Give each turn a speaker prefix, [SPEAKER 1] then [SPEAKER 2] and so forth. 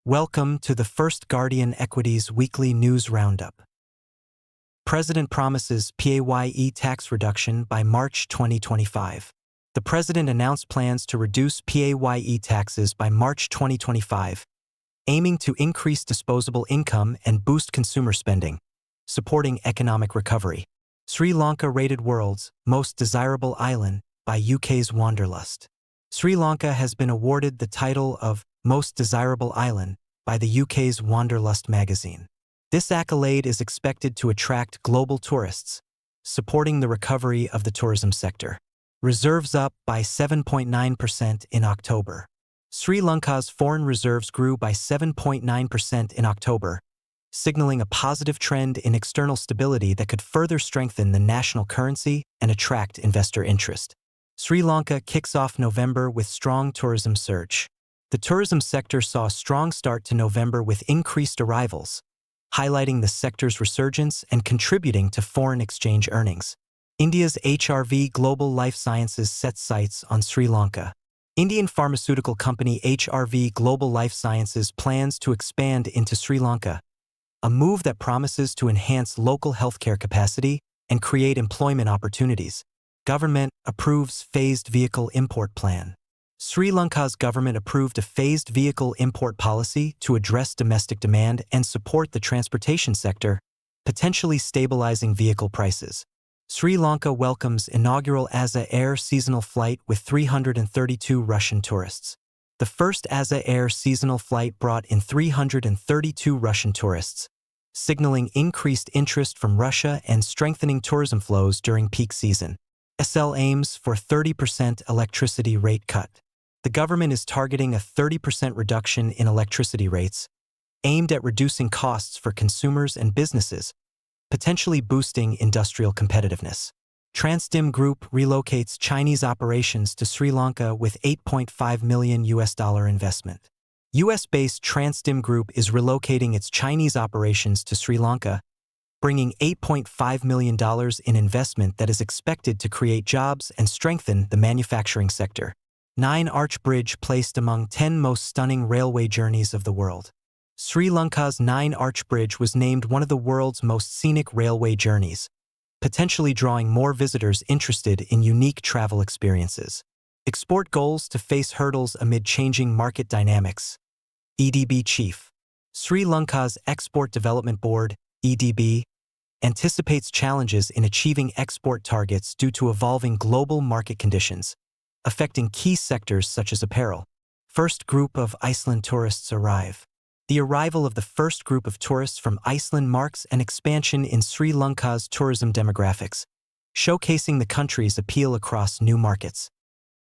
[SPEAKER 1] Welcome to the First Guardian Equities Weekly News Roundup. President promises PAYE tax reduction by March 2025. The president announced plans to reduce PAYE taxes by March 2025, aiming to increase disposable income and boost consumer spending, supporting economic recovery. Sri Lanka rated world's most desirable island by UK's Wanderlust. Sri Lanka has been awarded the title of Most Desirable Island by the UK's Wanderlust magazine. This accolade is expected to attract global tourists, supporting the recovery of the tourism sector. Reserves up by 7.9% in October. Sri Lanka's foreign reserves grew by 7.9% in October, signaling a positive trend in external stability that could further strengthen the national currency and attract investor interest. Sri Lanka kicks off November with strong tourism surge. The tourism sector saw a strong start to November with increased arrivals, highlighting the sector's resurgence and contributing to foreign exchange earnings. India's HRV Global Life Sciences sets sights on Sri Lanka. Indian pharmaceutical company HRV Global Life Sciences plans to expand into Sri Lanka, a move that promises to enhance local healthcare capacity and create employment opportunities. Government approves phased vehicle import plan. Sri Lanka's government approved a phased vehicle import policy to address domestic demand and support the transportation sector, potentially stabilizing vehicle prices. Sri Lanka welcomes inaugural Aza Air seasonal flight with 332 Russian tourists. The first Aza Air seasonal flight brought in 332 Russian tourists, signaling increased interest from Russia and strengthening tourism flows during peak season. SL aims for 30% electricity rate cut. The government is targeting a 30% reduction in electricity rates, aimed at reducing costs for consumers and businesses, potentially boosting industrial competitiveness. Transdim Group relocates Chinese operations to Sri Lanka with $8.5 million investment. US-based Transdim Group is relocating its Chinese operations to Sri Lanka, bringing $8.5 million in investment that is expected to create jobs and strengthen the manufacturing sector. 9-arch bridge placed among 10 most stunning railway journeys of the world. Sri Lanka's 9-arch bridge was named one of the world's most scenic railway journeys, potentially drawing more visitors interested in unique travel experiences. Export goals to face hurdles amid changing market dynamics. EDB Chief. Sri Lanka's Export Development Board, EDB, anticipates challenges in achieving export targets due to evolving global market conditions, affecting key sectors such as apparel. First group of Iceland tourists arrive. The arrival of the first group of tourists from Iceland marks an expansion in Sri Lanka's tourism demographics, showcasing the country's appeal across new markets.